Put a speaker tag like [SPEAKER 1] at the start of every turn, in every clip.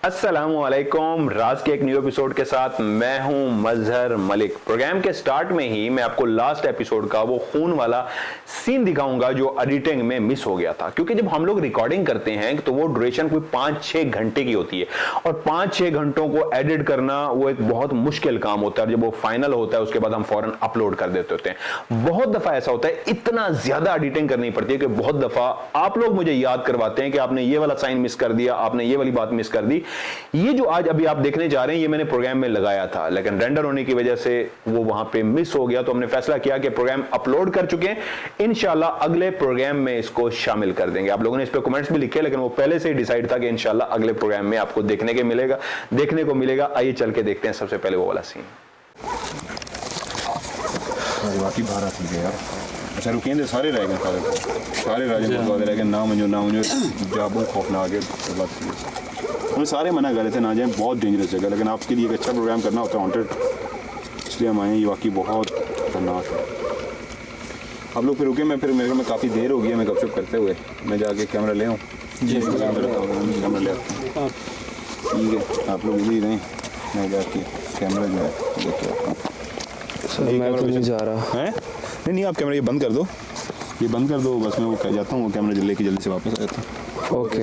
[SPEAKER 1] अस्सलामुअलैकुम। राज के एक न्यू एपिसोड के साथ मैं हूं मजहर मलिक। प्रोग्राम के स्टार्ट में ही मैं आपको लास्ट एपिसोड का वो खून वाला सीन दिखाऊंगा जो एडिटिंग में मिस हो गया था, क्योंकि जब हम लोग रिकॉर्डिंग करते हैं तो वो ड्यूरेशन कोई 5-6 घंटे की होती है और 5-6 घंटों को एडिट करना वो एक बहुत मुश्किल काम होता है। जब वो फाइनल होता है उसके बाद हम फौरन अपलोड कर देते होते हैं। बहुत दफा ऐसा होता है, इतना ज्यादा एडिटिंग करनी पड़ती है कि बहुत दफा आप लोग मुझे याद करवाते हैं कि आपने ये वाला साइन मिस कर दिया, आपने ये वाली बात मिस कर दी। ये जो आज अभी आप देखने जा रहे हैं ये मैंने प्रोग्राम में लगाया था, लेकिन रेंडर होने की वजह से वो वहां पे मिस हो गया। तो हमने फैसला किया कि प्रोग्राम अपलोड कर चुके हैं, इंशाल्लाह अगले प्रोग्राम में इसको शामिल कर देंगे। आप लोगों ने इस पे कमेंट्स भी लिखे, लेकिन वो पहले से ही डिसाइड था कि इंशाल्लाह अगले प्रोग्राम में आपको देखने को मिलेगा। आइए चल के देखते हैं सबसे पहले वो वाला सीन।
[SPEAKER 2] बाकी बाहर आती है यार। अच्छा रुकेंगे, सारे रह गए, सारे राजे रह गए। ना मुझे जाबू खौफनाक है बात। उन्हें सारे मना कर रहे थे ना जाए, बहुत डेंजरस जगह, लेकिन आपके लिए एक अच्छा प्रोग्राम करना होता है वांटेड, इसलिए हम आए। ये वाकई बहुत खतरनाक है। आप लोग फिर रुके, मैं मेरे में काफ़ी देर हो गई है, मैं गपशप करते हुए मैं जाके कैमरा ले आऊँ। जी कैमरा ले आता हूँ, ठीक है। आप लोग इधर ही रहें, मैं जाके कैमरा जो है लेके आता हूँ।
[SPEAKER 3] मैं तो नहीं जा रहा है।
[SPEAKER 2] नहीं, आप कैमरा ये बंद कर दो, बस मैं वो कह जाता हूँ, वो कैमरा लेके जल्दी से वापस आ जाता हूँ।
[SPEAKER 3] ओके,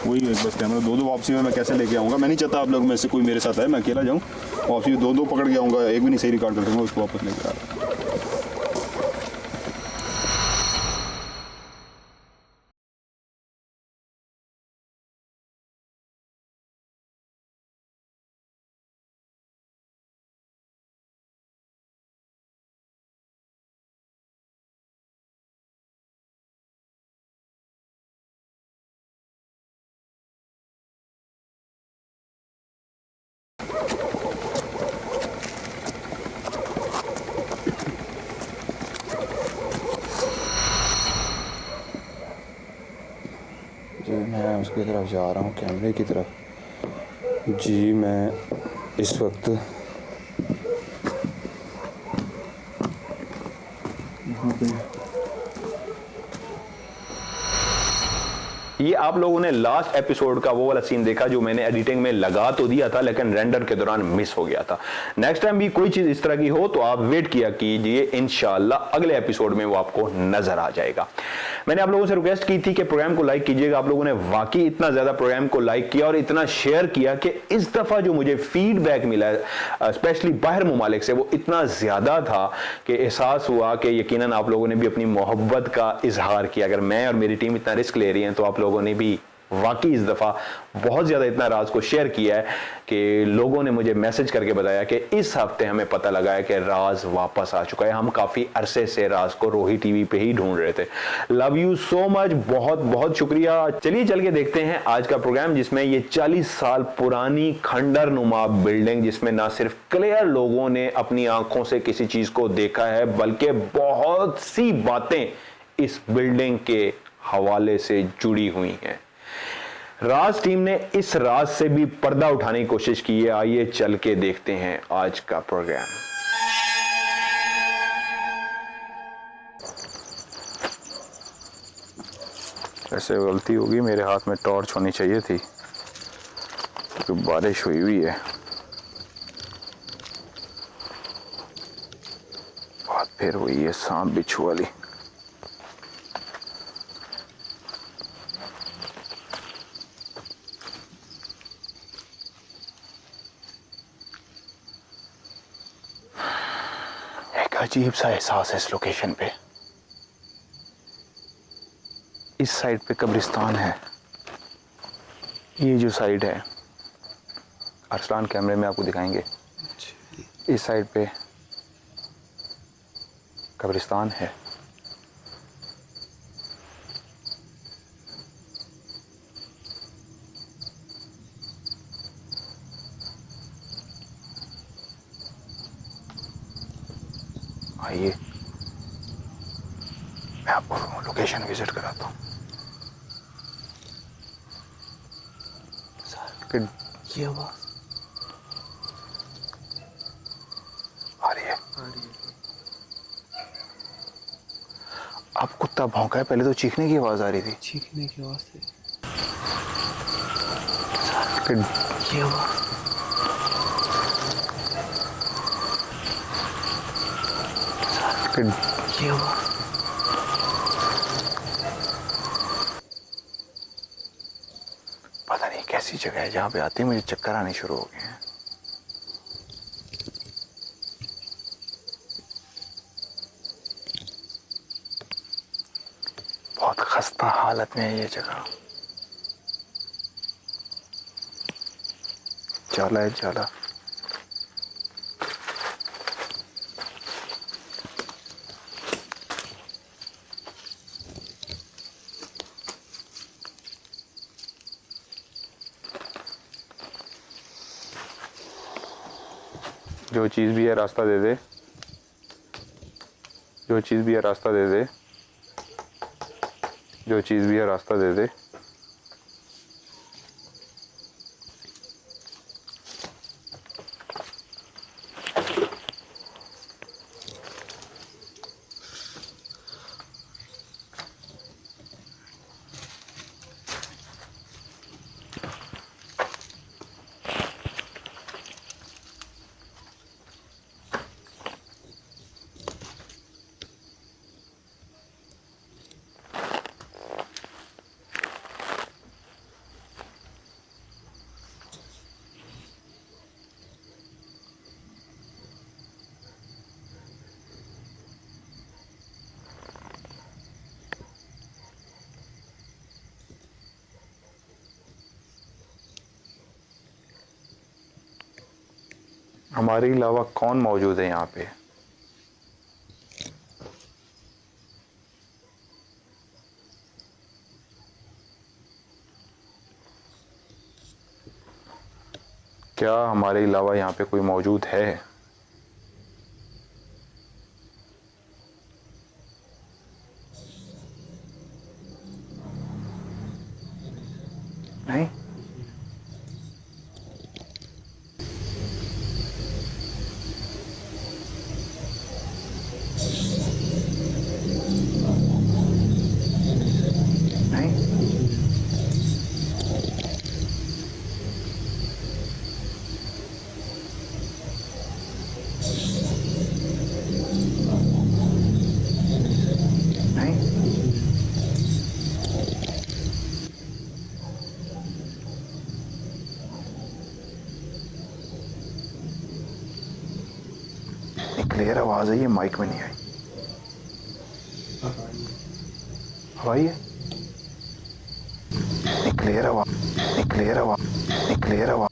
[SPEAKER 2] वही बस कैमरा दो वापसी में मैं कैसे लेके आऊँगा। मैं नहीं चाहता आप लोग में से कोई मेरे साथ है, मैं अकेला जाऊँ। वापसी दो पकड़ के आऊँगा, एक भी नहीं सही रिकॉर्ड कर सकूँगा, उसको वापस लेकर आ रहा।
[SPEAKER 3] जी मैं उसकी तरफ जा रहा हूँ, कैमरे की तरफ। जी मैं इस वक्त यहाँ पे
[SPEAKER 1] ये आप लोगों ने लास्ट एपिसोड का वो वाला सीन देखा जो मैंने एडिटिंग में लगा तो दिया था, लेकिन रेंडर के दौरान मिस हो गया था। नेक्स्ट टाइम भी कोई चीज इस तरह की हो तो आप वेट किया कीजिए, इंशाल्लाह अगले एपिसोड में वो आपको नजर आ जाएगा। मैंने आप लोगों से रिक्वेस्ट की थी कि प्रोग्राम को लाइक कीजिएगा। आप लोगों ने वाकई इतना ज्यादा प्रोग्राम को लाइक किया और इतना शेयर किया कि इस दफा जो मुझे फीडबैक मिला स्पेशली बाहर मुमालिक से वो इतना ज्यादा था कि एहसास हुआ कि यकीनन आप लोगों ने भी अपनी मोहब्बत का इजहार किया। अगर मैं और मेरी टीम इतना रिस्क ले रही है तो आप लोगों ने भी वाकई इस दफा बहुत ज्यादा इतना राज को शेयर किया है कि लोगों ने मुझे मैसेज करके बताया कि इस हफ्ते हमें पता लगा है कि राज वापस आ चुका है। हम काफी अरसे से राज को रोही टीवी पे ही ढूंढ रहे थे। लव यू सो मच, बहुत बहुत शुक्रिया। चलिए चल के देखते हैं आज का प्रोग्राम, जिसमें ये 40 साल पुरानी खंडर नुमा बिल्डिंग, जिसमें ना सिर्फ क्लियर लोगों ने अपनी आंखों से किसी चीज को देखा है बल्कि बहुत सी बातें इस बिल्डिंग के हवाले से जुड़ी हुई हैं। राज टीम ने इस राज से भी पर्दा उठाने की कोशिश की है। आइए चल के देखते हैं आज का प्रोग्राम।
[SPEAKER 2] ऐसे गलती होगी, मेरे हाथ में टॉर्च होनी चाहिए थी क्योंकि बारिश हुई है। बात फिर हुई है सांप बिच्छू वाली।
[SPEAKER 1] अजीब सा एहसास है इस लोकेशन पे। इस साइड पे कब्रिस्तान है, ये जो साइड है अरसलान कैमरे में आपको दिखाएंगे, इस साइड पे कब्रिस्तान है। आइए मैं आपको लोकेशन विजिट कराता हूँ। ये आवाज आ रही है। अब कुत्ता भौंका है, पहले तो चीखने की आवाज आ रही थी।
[SPEAKER 3] चीखने की आवाज थी।
[SPEAKER 1] ये हुआ। ये हुआ। पता नहीं कैसी जगह है जहाँ पे आते ही मुझे चक्कर आने शुरू हो गए हैं। बहुत खस्ता हालत में है ये जगह। जाला है जाला। जो चीज़ भी है रास्ता दे दे, जो चीज़ भी है रास्ता दे दे, जो चीज़ भी है रास्ता दे दे। हमारे अलावा कौन मौजूद है यहाँ पे? क्या हमारे अलावा यहाँ पे कोई मौजूद है? नहीं? नहीं? नहीं? क्लियर आवाज है, ये माइक में नहीं आई। आई है? क्लियर आवाज, क्लियर आवाज, क्लियर आवाज।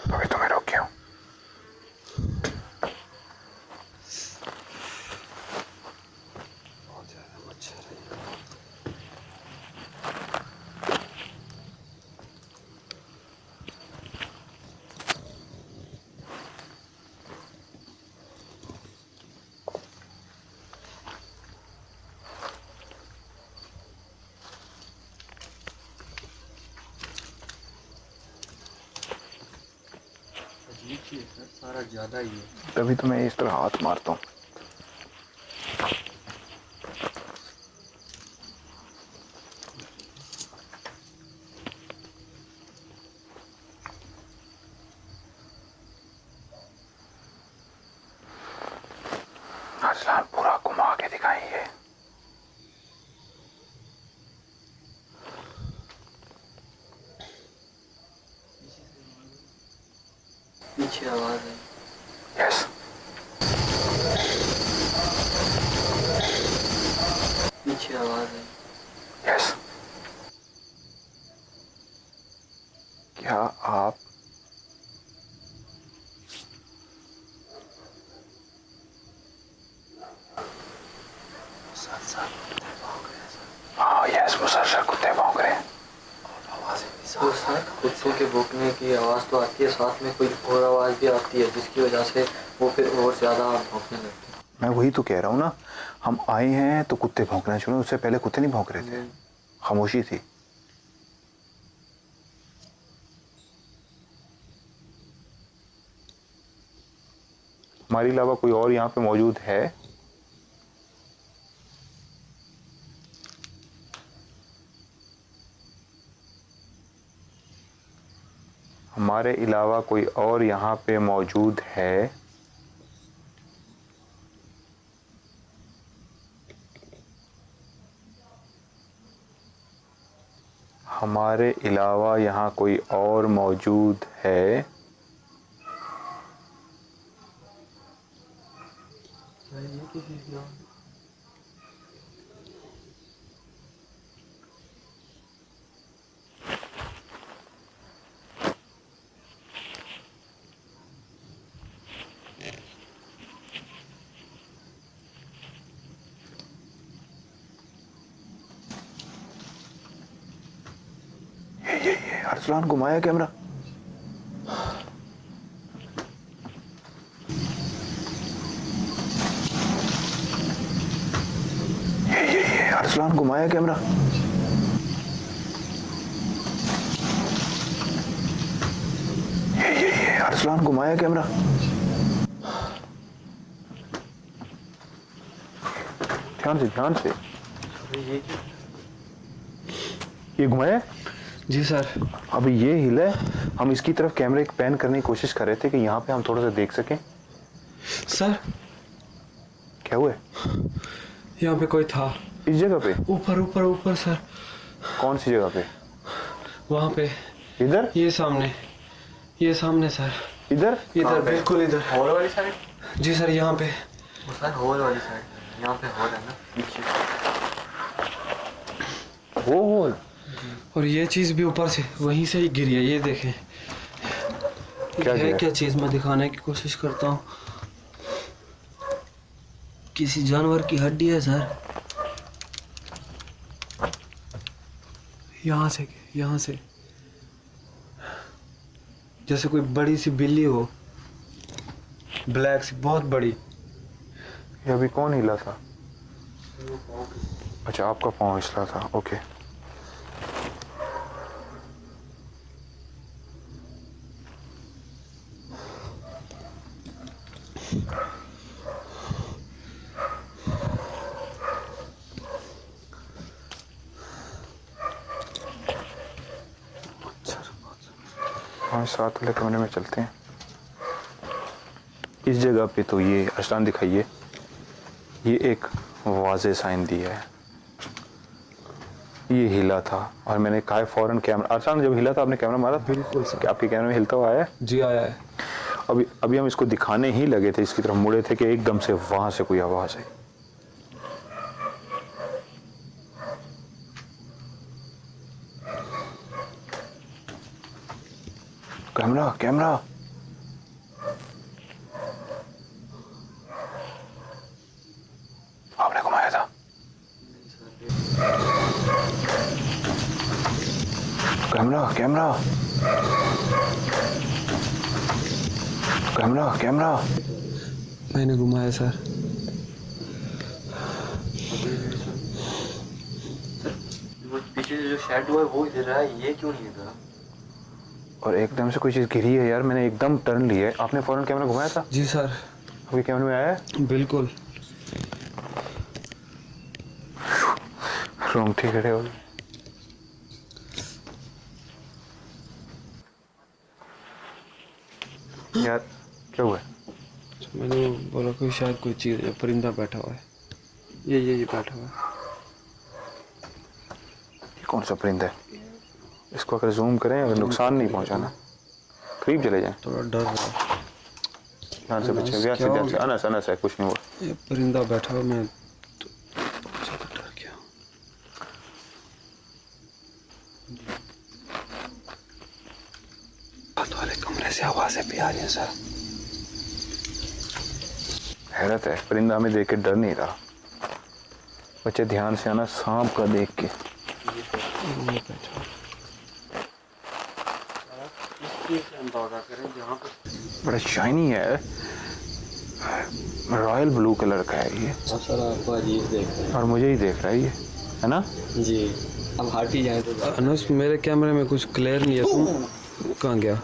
[SPEAKER 1] अभी तो मैं रुक गया हूँ।
[SPEAKER 3] सारा ज्यादा ही है,
[SPEAKER 1] तभी तो मैं इस तरह हाथ मारता हूँ। अरसलान पूरा घुमा के दिखाएंगे।
[SPEAKER 3] पीछे आवाज है।
[SPEAKER 1] यस।
[SPEAKER 3] पीछे आवाज है।
[SPEAKER 1] यस। क्या आप हाँ यस, मुसलसल कुत्ते भौंक रहे हैं।
[SPEAKER 3] तो सर कुत्तों के भौंकने की आवाज़ तो आती है, साथ में कोई और आवाज़ भी आती है जिसकी वजह से वो फिर और ज़्यादा भौंकने लगते हैं।
[SPEAKER 1] मैं वही तो कह रहा हूँ ना, हम आए हैं तो कुत्ते भौंकना शुरू, उससे पहले कुत्ते नहीं भौंक रहे थे, खामोशी थी। हमारे अलावा कोई और यहाँ पे मौजूद है? हमारे अलावा कोई और यहाँ पे मौजूद है? हमारे अलावा यहाँ कोई और मौजूद है? ये अरसलान घुमाया कैमरा। ये अरसलान घुमाया कैमरा। ये अरसलान घुमाया कैमरा। ध्यान से ये घुमाया।
[SPEAKER 4] जी सर।
[SPEAKER 1] अभी ये हिला है, हम इसकी तरफ कैमरे पैन करने की कोशिश कर रहे थे कि यहाँ पे हम थोड़ा सा देख सकें।
[SPEAKER 4] सर
[SPEAKER 1] क्या हुआ?
[SPEAKER 4] यहाँ पे कोई था।
[SPEAKER 1] इस जगह पे?
[SPEAKER 4] ऊपर ऊपर ऊपर सर।
[SPEAKER 1] कौन सी जगह पे?
[SPEAKER 4] वहाँ पे।
[SPEAKER 1] इधर?
[SPEAKER 4] ये सामने सर।
[SPEAKER 1] इधर
[SPEAKER 4] बिल्कुल इधर।
[SPEAKER 3] हॉल वाली साइड?
[SPEAKER 4] जी सर यहाँ पे।
[SPEAKER 3] सर हॉल वाली साइड, यहाँ पे हॉल है ना पीछे।
[SPEAKER 1] वो हॉल?
[SPEAKER 4] और ये चीज भी ऊपर से वहीं से ही गिरी है, ये देखें।
[SPEAKER 1] क्या
[SPEAKER 4] है क्या चीज, मैं दिखाने की कोशिश करता हूँ। किसी जानवर की हड्डी है सर। यहाँ से जैसे कोई बड़ी सी बिल्ली हो, ब्लैक सी, बहुत बड़ी।
[SPEAKER 1] ये अभी कौन हिला था? अच्छा, आपका पाँव हिला था। ओके। हाँ, साथ वाले कमरे में चलते हैं। इस जगह पे तो ये अरसलान दिखाइए, ये एक वाज़े साइन दिया है। ये हिला था और मैंने कहा फौरन कैमरा। अरसलान जब हिला था आपने कैमरा मारा?
[SPEAKER 4] बिल्कुल सर।
[SPEAKER 1] क्या आपके कैमरे में हिलता हुआ आया है?
[SPEAKER 4] जी आया है।
[SPEAKER 1] अभी हम इसको दिखाने ही लगे थे, इसकी तरफ मुड़े थे कि एकदम से वहां से कोई आवाज आई। कैमरा आपने घुमाया था? कैमरा
[SPEAKER 4] मैंने घुमाया सर।
[SPEAKER 3] वो पीछे जो शैडो है वो इधर है, ये क्यों नहीं इधर?
[SPEAKER 1] और एकदम से कोई चीज गिरी है यार। मैंने एकदम टर्न लिया है। आपने फौरन कैमरा घुमाया था?
[SPEAKER 4] जी सर।
[SPEAKER 1] अभी कैमरे में आया है?
[SPEAKER 4] बिल्कुल।
[SPEAKER 1] रोंगटे खड़े हो गए। यार क्या हुआ?
[SPEAKER 4] मैंने बोला कोई शायद कोई चीज, परिंदा बैठा हुआ है। ये बैठा हुआ है।
[SPEAKER 1] ये कौन सा परिंदा है? इसको अगर जूम करें, अगर नुकसान नहीं पहुंचाना, करीब चले जाएं।
[SPEAKER 4] थोड़ा डर रहा है।
[SPEAKER 1] ध्यान से बच्चे, ध्यान से। अनस है, कुछ नहीं हुआ।
[SPEAKER 4] ये परिंदा बैठा हुआ, मैं तो बहुत ज्यादा डर गया। बात वाले कमरे से आवाजें भी आ रही हैं सर।
[SPEAKER 1] हैरत है, परिंदा हमें देख के डर नहीं रहा। बच्चे ध्यान से आना, सांप का देख के। बड़ा शाइनी है, रॉयल ब्लू कलर का है ये।
[SPEAKER 3] सर आपको अजीब देख रहे हैं।
[SPEAKER 1] और मुझे ही देख रहा है ये, है ना?
[SPEAKER 3] जी, अब हट ही जाए तो।
[SPEAKER 4] अनुस, मेरे कैमरे में कुछ क्लियर नहीं है। तुम कहाँ गया?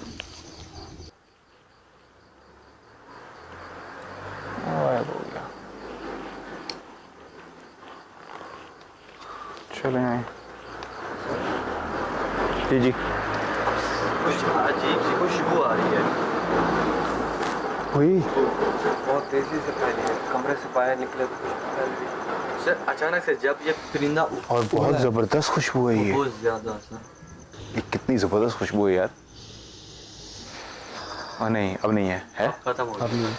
[SPEAKER 1] चले आए जी जी।
[SPEAKER 3] कुछ अजीब सी खुशबू आ रही है,
[SPEAKER 1] वही
[SPEAKER 3] बहुत तेजी से फैली है। कमरे से बाहर निकले तो खुशबू फैल रही सर। अचानक से जब ये परिंदा
[SPEAKER 1] और बहुत जबरदस्त खुशबू है ये।
[SPEAKER 3] बहुत ज्यादा सर,
[SPEAKER 1] ये कितनी जबरदस्त खुशबू है यार। नहीं अब नहीं है
[SPEAKER 3] खत्म हो गया।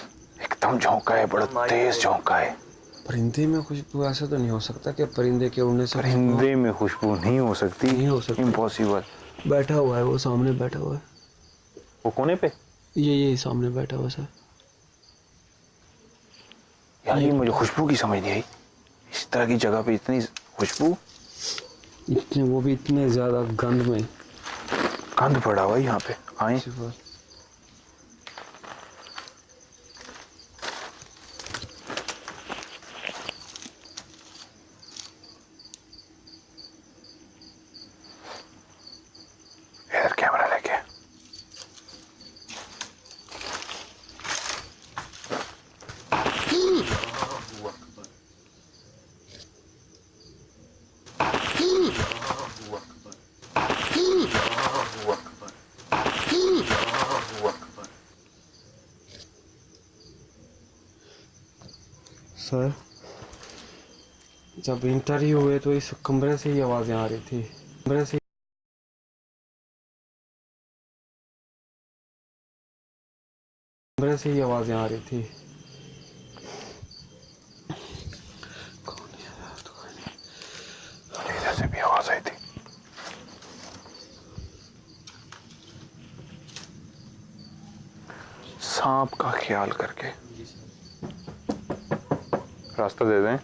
[SPEAKER 1] एकदम झोंका है, बड़ा तेज झोंका है।
[SPEAKER 4] परिंदे में खुशबू, ऐसा तो नहीं हो सकता कि परिंदे के उड़ने से
[SPEAKER 1] परिंदे में खुशबू नहीं हो सकती,
[SPEAKER 4] नहीं हो सकती,
[SPEAKER 1] इम्पॉसिबल।
[SPEAKER 4] बैठा हुआ है वो, सामने बैठा हुआ है,
[SPEAKER 1] वो कोने पे
[SPEAKER 4] ये सामने बैठा हुआ सर।
[SPEAKER 1] यार ये मुझे खुशबू की समझ नहीं आई, इस तरह की जगह पे इतनी खुशबू,
[SPEAKER 4] इतने, वो भी इतने ज्यादा गंध में।
[SPEAKER 1] गंद पड़ा हुआ यहाँ पे। आए इधर कैमरा लेके।
[SPEAKER 4] सर जब इंटरव्यू हुए तो इस कमरे से ही आवाजें आ रही थी, कमरे से ही आवाजें आ रही थी।
[SPEAKER 1] इधर से भी आवाज आई थी। सांप का ख्याल करके रास्ता दे दें,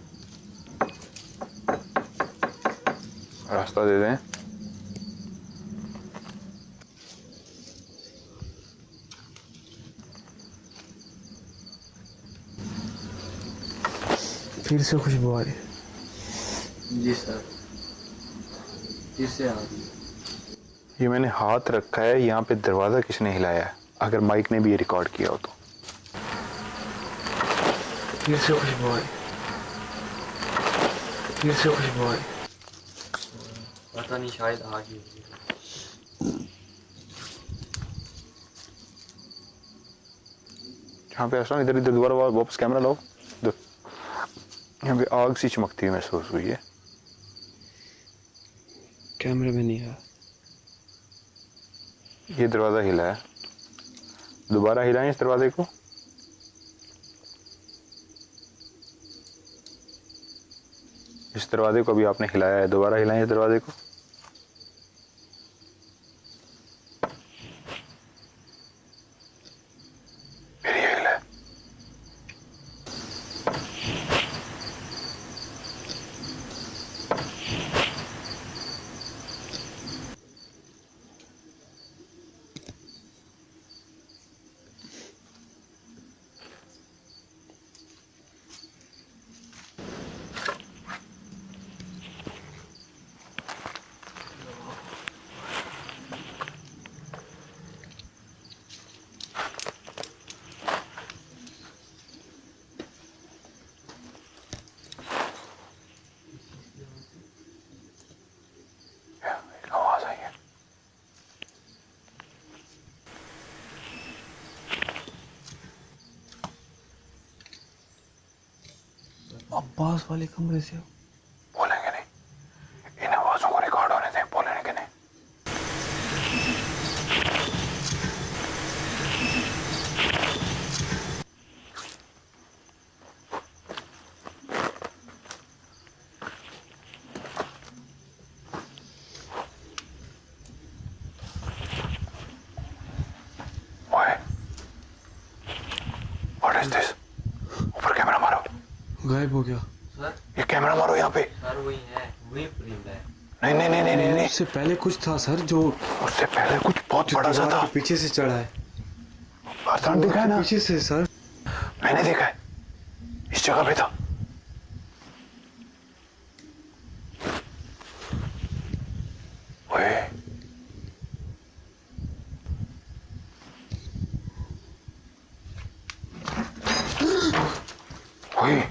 [SPEAKER 1] रास्ता दे दें।
[SPEAKER 4] फिर से खुशबू आ रही।
[SPEAKER 3] जी सर, फिर से आ रही है।
[SPEAKER 1] ये मैंने हाथ रखा है यहाँ पे, दरवाजा किसने हिलाया है? अगर माइक ने भी ये रिकॉर्ड किया हो तो।
[SPEAKER 4] फिर से खुशबू आ रही, फिर से खुशबू आ रही।
[SPEAKER 3] पता नहीं, शायद आ गई होगी।
[SPEAKER 1] यहाँ पे ऐसा इधर इधर दोबारा वापस कैमरा लाओ। यहाँ पे आग सी चमकती हुई महसूस हुई है।
[SPEAKER 4] कैमरे में नहीं आया।
[SPEAKER 1] ये दरवाजा हिला है, दोबारा हिलाएं इस दरवाजे को। इस दरवाजे को अभी आपने हिलाया है, दोबारा हिलाएं इस दरवाजे को। फिर ये हिला है। एक आवाज आई है।
[SPEAKER 4] अब्बास वाले कमरे से
[SPEAKER 1] बोलेंगे नहीं, इन आवाजों को रिकॉर्ड होने दें, बोलेंगे नहीं। What is this? ऊपर कैमरा मारो।
[SPEAKER 4] गायब हो गया।
[SPEAKER 3] सर,
[SPEAKER 1] ये कैमरा मारो यहाँ पे।
[SPEAKER 3] सर वही है, वही परिंदा है।
[SPEAKER 1] नहीं नहीं नहीं नहीं नहीं,
[SPEAKER 4] उससे पहले कुछ था सर, जो
[SPEAKER 1] उससे पहले कुछ बहुत बड़ा सा था।
[SPEAKER 4] पीछे से चढ़ा है।
[SPEAKER 1] आसान दिखा है ना?
[SPEAKER 4] पीछे से सर,
[SPEAKER 1] मैंने देखा है, इस जगह पे था। ओए ओए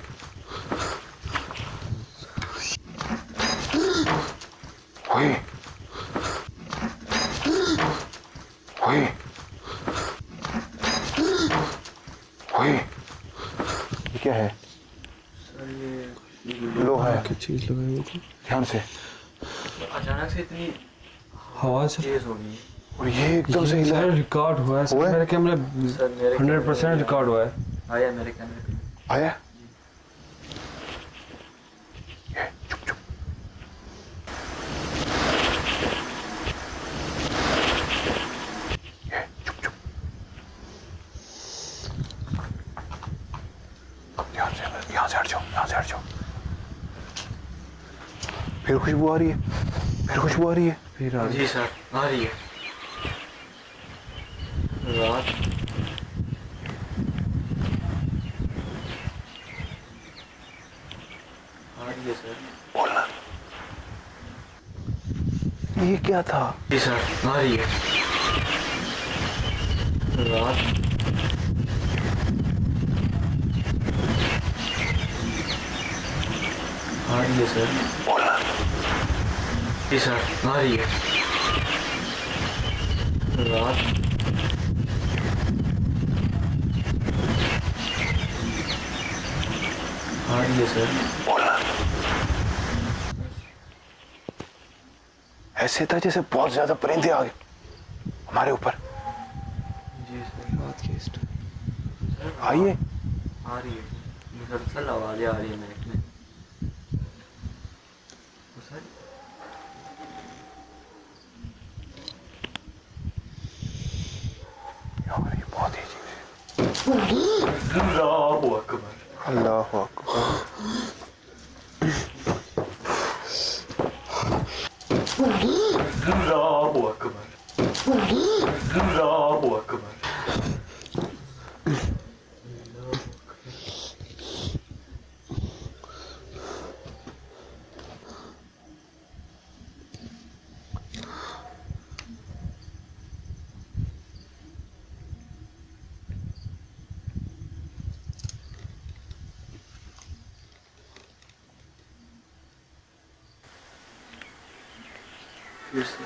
[SPEAKER 1] ओए, ये क्या है?
[SPEAKER 3] सर ये
[SPEAKER 1] लोहा है।
[SPEAKER 4] क्या चीज लगाई हुई थी?
[SPEAKER 1] ध्यान से।
[SPEAKER 3] अचानक से इतनी
[SPEAKER 4] हवा से
[SPEAKER 3] तेज हो गई।
[SPEAKER 1] और ये एकदम से हिला।
[SPEAKER 4] सर रिकॉर्ड हुआ है सर,
[SPEAKER 1] हुआ है?
[SPEAKER 4] मेरे कैमरे
[SPEAKER 3] सर मेरे
[SPEAKER 4] 100% रिकॉर्ड हुआ है।
[SPEAKER 3] आया मेरे कैमरे पे।
[SPEAKER 1] आया? ये, चुप चुप। ये, चुप चुप। यहाँ से हट जाओ, यहाँ से हट जाओ। फिर खुशबू आ रही है, फिर खुशबू आ रही है।
[SPEAKER 4] फिर आ
[SPEAKER 3] जी सर आ रही है। रात आ रही है सर।
[SPEAKER 1] बोलना। ये क्या था?
[SPEAKER 3] जी सर आ रही है। रात आ रही है सर।
[SPEAKER 1] बोलना।
[SPEAKER 3] जी सर आ रही है। रात आ रही है सर।
[SPEAKER 1] बोलना। ऐसे था जैसे बहुत ज्यादा परिंदे आ गए हमारे ऊपर।
[SPEAKER 3] जी सर।
[SPEAKER 4] रात की इस टाइम
[SPEAKER 1] आइए।
[SPEAKER 3] आ रही है मुसलसल आवाजें आ रही है मेरे में। तो सर
[SPEAKER 1] यार ये बहुत ही अजीब है।
[SPEAKER 3] अल्लाहु अकबर।
[SPEAKER 1] अल्लाह अकबर।
[SPEAKER 3] अल्लाहु अकबर। अल्लाहु अकबर। फिर से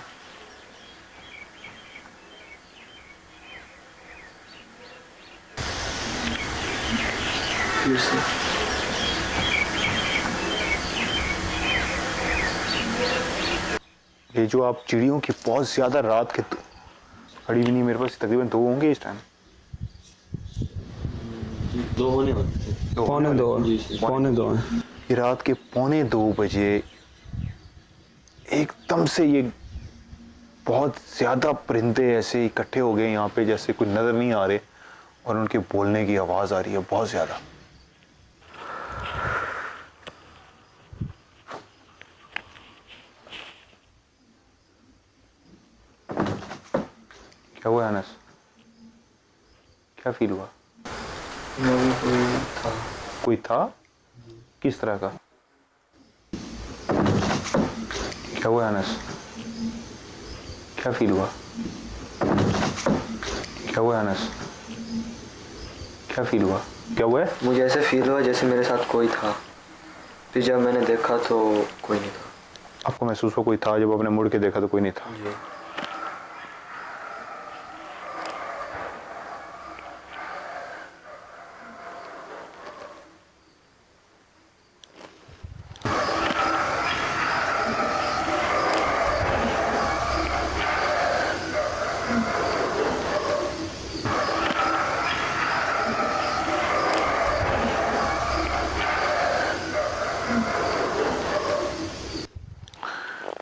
[SPEAKER 3] फिर से
[SPEAKER 1] ये जो आप चिड़ियों की बहुत ज्यादा रात के खड़ी भी नहीं, मेरे पास तकरीबन 2 होंगे इस टाइम।
[SPEAKER 3] 2 होने होते थे।
[SPEAKER 4] पौने दो हैं।
[SPEAKER 1] ये रात के 1:45 एकदम से ये बहुत ज्यादा परिंदे ऐसे इकट्ठे हो गए यहाँ पे, जैसे कोई नजर नहीं आ रहे, और उनके बोलने की आवाज आ रही है बहुत ज्यादा। क्या हुआ अनस? क्या फील हुआ?
[SPEAKER 3] कोई था।
[SPEAKER 1] कोई था? किस तरह का? क्या हुआ अनस? क्या फील हुआ? क्या हुआ अनस? क्या फील हुआ? क्या हुआ?
[SPEAKER 3] मुझे ऐसे फील हुआ जैसे मेरे साथ कोई था। फिर जब मैंने देखा तो कोई नहीं था।
[SPEAKER 1] आपको महसूस हुआ कोई था, जब आपने मुड़ के देखा तो कोई नहीं था?
[SPEAKER 3] जी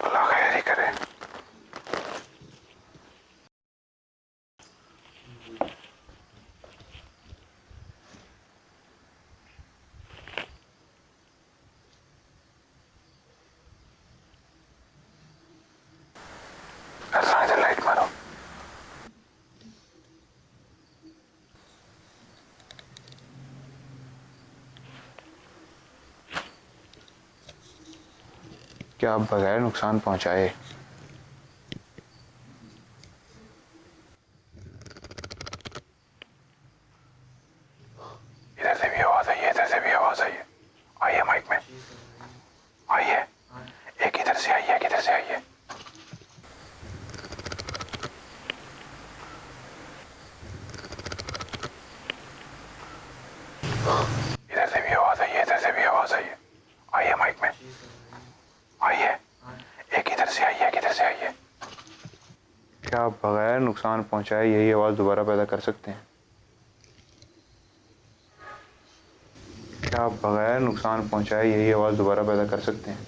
[SPEAKER 1] अल्लाह खैर ही करे। ऐसा इधर लाइट मारो। क्या आप बगैर नुकसान पहुंचाए इधर से भी आवाज आई है, इधर से भी आवाज आई है। आइए माइक में आइए। एक इधर से आई है, एक इधर से आई है। इधर से भी आवाज आई है, इधर से भी आवाज आई है। आइए माइक में आइए, एक इधर से आई है, एक इधर से आई है। क्या आप बगैर नुकसान पहुंचाए यही आवाज दोबारा पैदा कर सकते हैं? क्या आप बगैर नुकसान पहुंचाए यही आवाज दोबारा पैदा कर सकते हैं?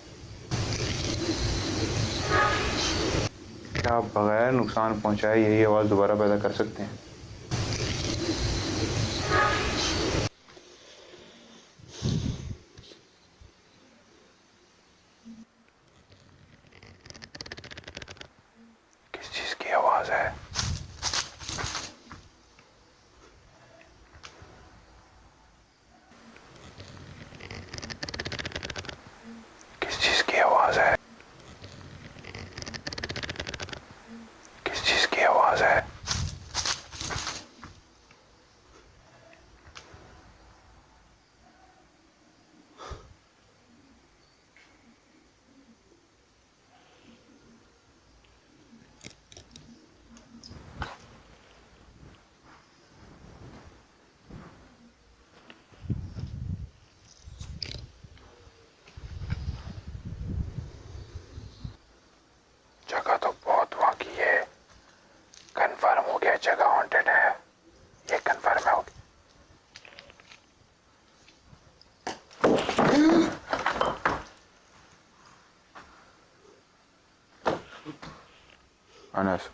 [SPEAKER 1] क्या आप बगैर नुकसान पहुंचाए यही आवाज दोबारा पैदा कर सकते हैं? किस चीज की आवाज है? किस चीज की आवाज है? किस चीज की आवाज है? जगह तो बहुत वहां की है, कंफर्म हो गया जगह हॉन्टेड है, ये कंफर्म है। अनस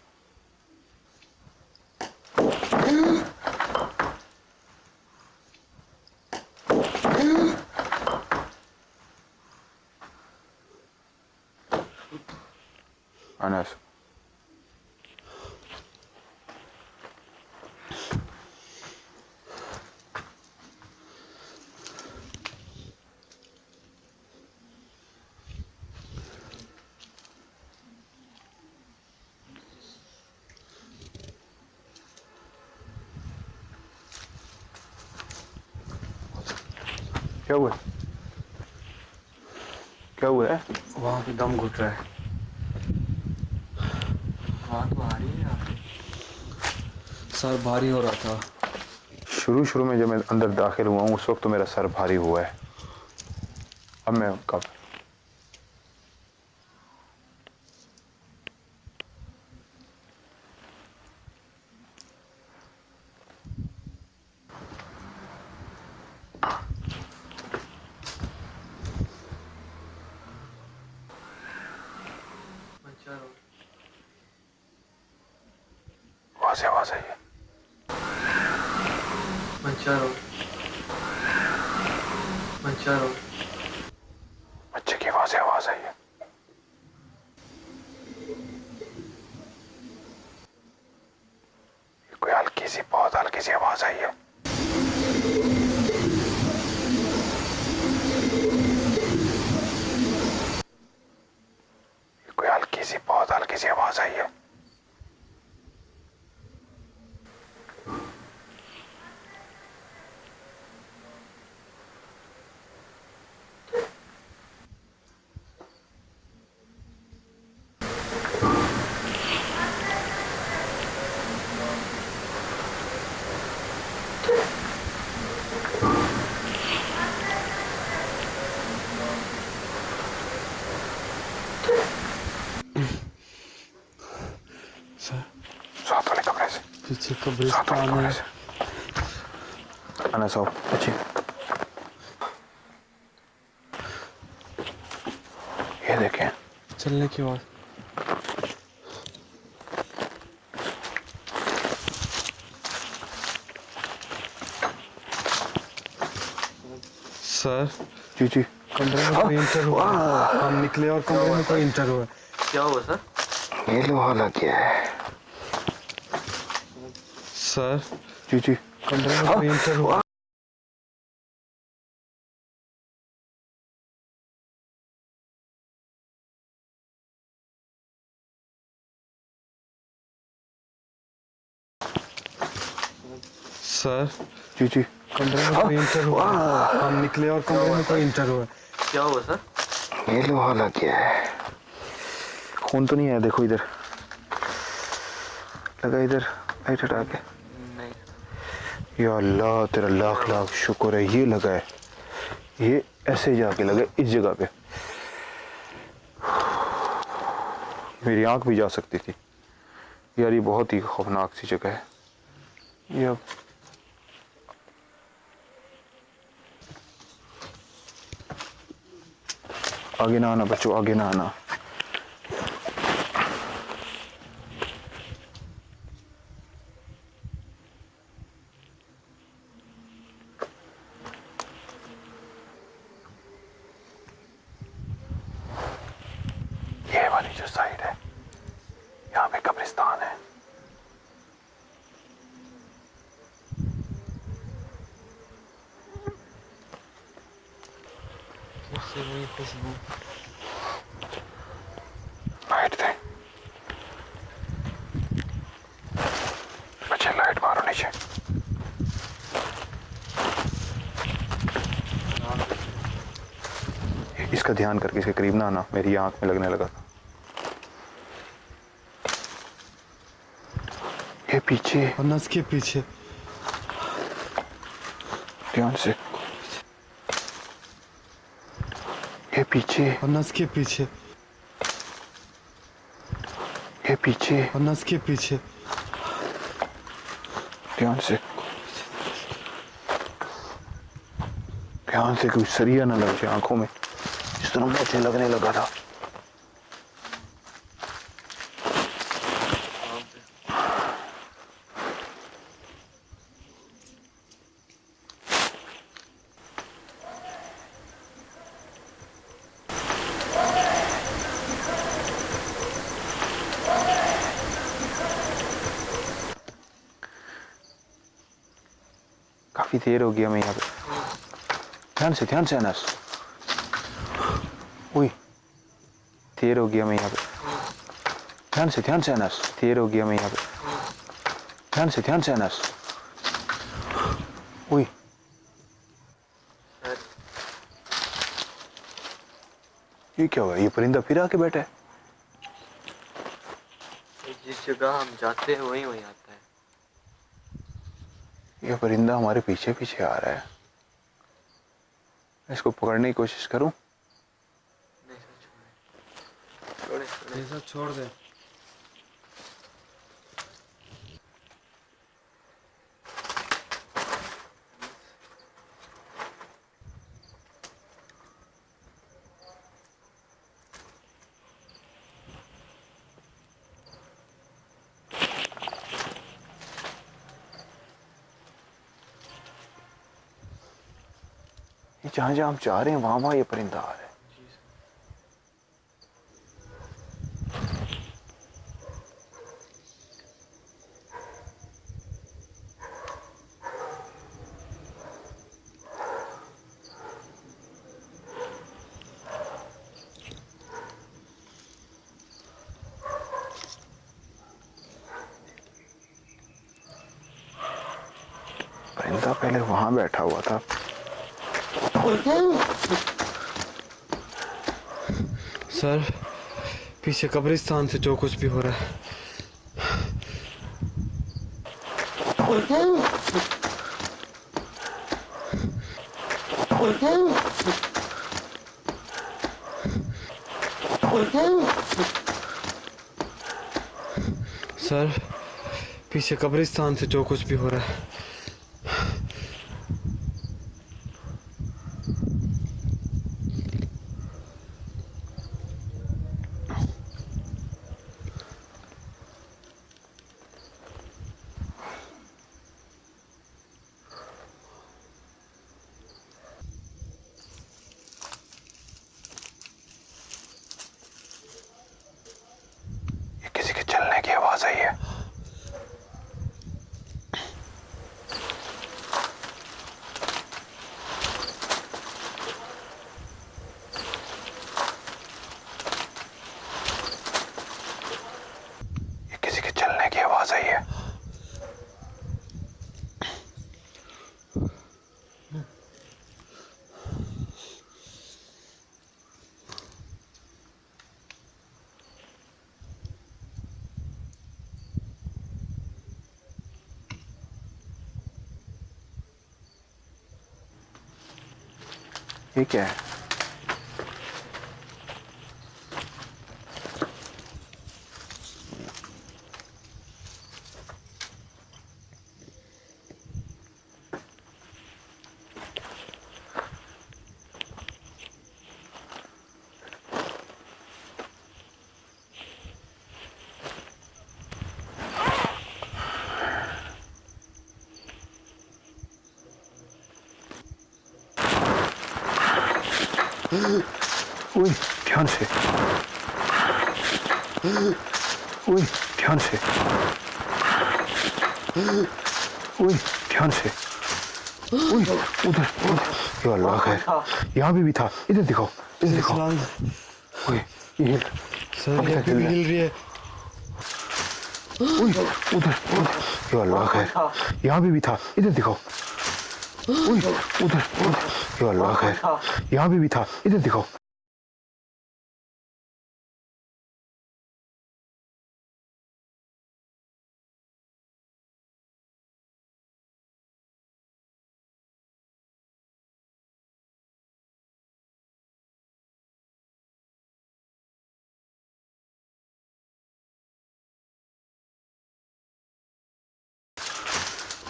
[SPEAKER 1] अनस क्या हुआ? क्या हुआ है?
[SPEAKER 4] वहाँ पे दम घुट रहा है।
[SPEAKER 3] हाँ तो आ रही है यहाँ पे।
[SPEAKER 4] सर भारी हो रहा था।
[SPEAKER 1] शुरू में जब मैं अंदर दाखिल हुआ हूँ उस वक्त तो मेरा सर भारी हुआ है। अब मैं कब वहां से आवाज आई है? बच्चे की वहां से आवाज आई है। कोई हल्की सी, बहुत हल्की सी आवाज आई है। कोई हल्की सी, बहुत हल्की सी आवाज आई है।
[SPEAKER 4] सर
[SPEAKER 1] साथ वाले कमरे से,
[SPEAKER 4] पीछे
[SPEAKER 1] साथ वाले
[SPEAKER 4] कब्रिस्तान
[SPEAKER 1] कमरे
[SPEAKER 4] है।
[SPEAKER 1] से। अनस आओ बच्चे, ये देखें।
[SPEAKER 4] चलने की आवाज। सर
[SPEAKER 1] जी जी।
[SPEAKER 4] कमरे में कोई इंटर हुआ। हम निकले और कमरे में कोई इंटर हुआ।
[SPEAKER 3] क्या हुआ सर?
[SPEAKER 1] ये लोहा लग गया है।
[SPEAKER 4] सर
[SPEAKER 1] जी जी।
[SPEAKER 4] कमरे में कोई इंटर हुआ। सर
[SPEAKER 1] जी जी।
[SPEAKER 4] कमरे में कोई इंटर हुआ। हम निकले और कमरे में कोई इंटर हुआ।
[SPEAKER 3] क्या हुआ सर?
[SPEAKER 1] ये लोहा लग गया है। खून तो नहीं है, देखो इधर लगा, इधर लाइट हटा के।
[SPEAKER 3] नहीं।
[SPEAKER 1] या अल्लाह तेरा लाख लाख शुक्र है, ये लगा है, ये ऐसे जाके लगा इस जगह पे। मेरी आंख भी जा सकती थी यार, ये बहुत ही खौफनाक सी जगह है ये। अब आगे ना आना बच्चों, आगे ना आना। ये वाली जो साइड है यहाँ पे कब्रिस्तान है। लाइट दे बच्चे, लाइट मारो नीचे। इसका ध्यान करके इसके करीब ना आना, मेरी आंख में लगने लगा था। ये पीछे
[SPEAKER 4] और नस के पीछे।
[SPEAKER 1] ध्यान से, ये पीछे
[SPEAKER 4] और नस के पीछे।
[SPEAKER 1] ये पीछे
[SPEAKER 4] और नस के पीछे।
[SPEAKER 1] ध्यान से, ध्यान से, कोई सरिया ना लग जाए आंखों में, इस तरह मुझे लगने लगा था। काफी देर हो गया मैं यहाँ पे। ध्यान से अनस। उई, देर हो गया मैं यहाँ पे। ध्यान से अनस। देर हो गया मैं यहाँ पे। ध्यान से अनस। उई, ये क्या हुआ? ये परिंदा फिर आके बैठा है।
[SPEAKER 3] जिस जगह हम जाते हैं वहीं वहीं आता है।
[SPEAKER 1] ये परिंदा हमारे पीछे पीछे आ रहा है। इसको पकड़ने की कोशिश करूं?
[SPEAKER 3] नहीं सर, छोड़े छोड़े।
[SPEAKER 4] ये सब छोड़ दे।
[SPEAKER 1] ये जहां जहां हम जा रहे हैं वहां वहां ये परिंदा आ रहा है। परिंदा पहले वहां बैठा हुआ था।
[SPEAKER 4] सर, पीछे कब्रिस्तान से जो कुछ भी हो रहा है। सर, पीछे कब्रिस्तान से जो कुछ भी हो रहा है।
[SPEAKER 1] किसी के चलने की आवाज आई है। ये क्या है? ओए ध्यान से, ओए ध्यान से, ओए ध्यान से, ओए उधर उधर, या अल्लाह खैर, यहाँ भी था, इधर दिखाओ, इधर दिखाओ, ओए ये हिल,
[SPEAKER 4] सर ये भी हिल रही है।
[SPEAKER 1] ओए उधर उधर, या अल्लाह खैर, यहाँ भी था, इधर दिखाओ, ओए उधर उधर, या अल्लाह खैर, यहाँ भी था, इधर दिखाओ।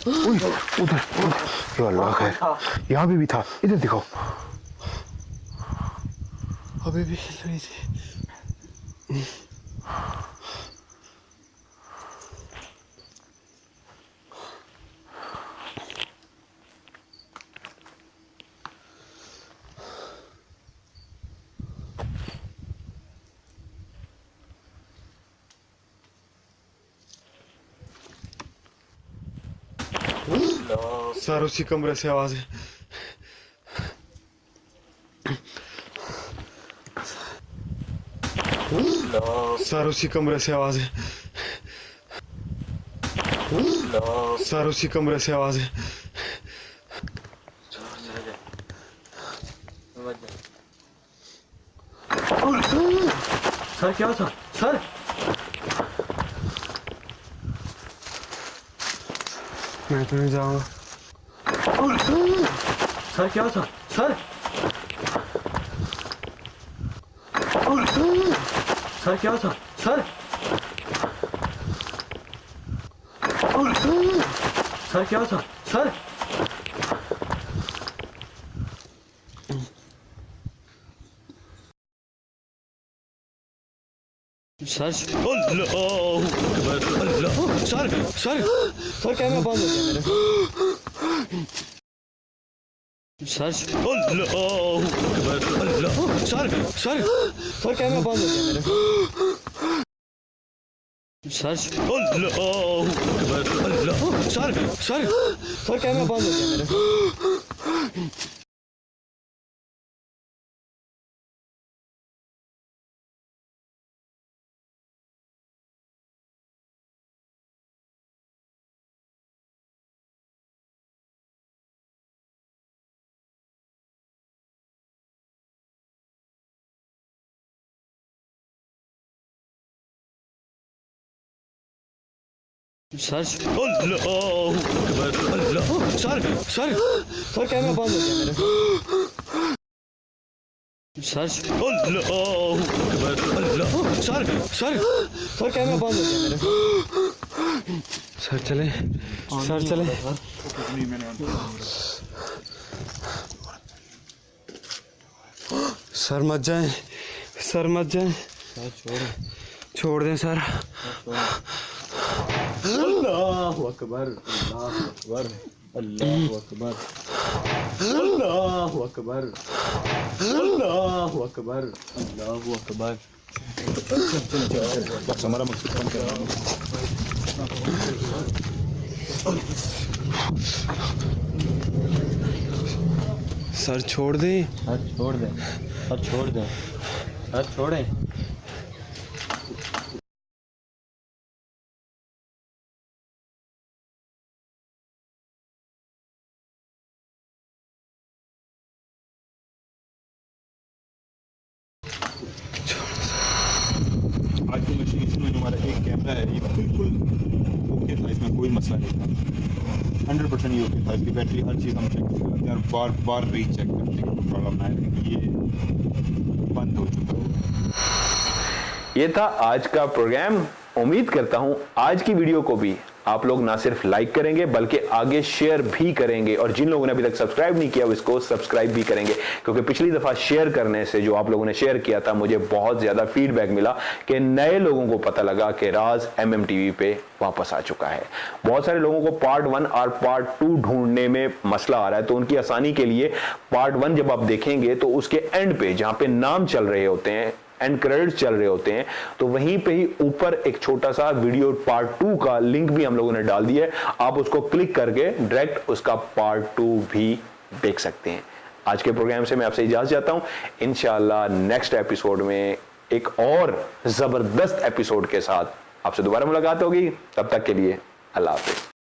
[SPEAKER 1] ओए उधर उधर, या अल्लाह खैर, यहाँ भी था, इधर दिखाओ।
[SPEAKER 4] अभी भी हिल रही थी। सर उसी कमरे से आवाज है। सर उसी कमरे से आवाज है। सर उसी कमरे से आवाज है।
[SPEAKER 3] सर क्या था सर?
[SPEAKER 4] मैं तो नहीं जाऊंगा।
[SPEAKER 3] सर क्या था सर? सर क्या था सर? सर क्या था सर?
[SPEAKER 4] सर अल्लाह सर सर सर कैमरा बंद हो गया मेरे। सर अल्लाह सर सर सर कैमरा बंद हो गया मेरे। सर अल्लाह सर सर सर कैमरा बंद हो गया मेरे। सर अल्लाह सर सर सर कैमरा बंद हो गया मेरे। सर अल्लाह सर सर सर कैमरा बंद हो गया मेरे। सर चले सर चले। सर मत जाए सर मत जाए। छोड़ दें सर।
[SPEAKER 2] अल्लाहु अकबर अल्लाहु अकबर अल्लाहु अकबर अल्लाहु अकबर अल्लाहु अकबर अल्लाहु अकबर। बस हमारा मकसद कम करना।
[SPEAKER 4] सर छोड़ दे।
[SPEAKER 3] सर छोड़ दें सर छोड़ दें सर छोड़ें।
[SPEAKER 2] आज की मशीन इसमें हमारा एक कैमरा है, ये बिल्कुल ओके था, इसमें कोई मसला नहीं था, 100% ये ओके था। इसकी बैटरी हर चीज़ हम चेक करते हैं और बार बार रीचेक करते हैं। प्रॉब्लम है कि ये बंद हो चुका होगा।
[SPEAKER 1] ये था आज का प्रोग्राम। उम्मीद करता हूं आज की वीडियो को भी आप लोग ना सिर्फ लाइक करेंगे बल्कि आगे शेयर भी करेंगे, और जिन लोगों ने अभी तक सब्सक्राइब नहीं किया उसको सब्सक्राइब भी करेंगे, क्योंकि पिछली दफा शेयर करने से जो आप लोगों ने शेयर किया था मुझे बहुत ज्यादा फीडबैक मिला कि नए लोगों को पता लगा कि राज MMTV पे वापस आ चुका है। बहुत सारे लोगों को पार्ट 1 और पार्ट 2 ढूंढने में मसला आ रहा है, तो उनकी आसानी के लिए पार्ट 1 जब आप देखेंगे तो उसके एंड पे जहां पे नाम चल रहे होते हैं, एंड क्रेडिट्स चल रहे होते हैं, तो वहीं पे ही ऊपर एक छोटा सा वीडियो पार्ट 2 का लिंक भी हम लोगों ने डाल दिया है। आप उसको क्लिक करके डायरेक्ट उसका पार्ट 2 भी देख सकते हैं। आज के प्रोग्राम से मैं आपसे इजाजत चाहता हूं। इंशाल्लाह नेक्स्ट एपिसोड में एक और जबरदस्त एपिसोड के साथ आपसे दोबारा मुलाकात होगी। तब तक के लिए अल्लाह हाफिज।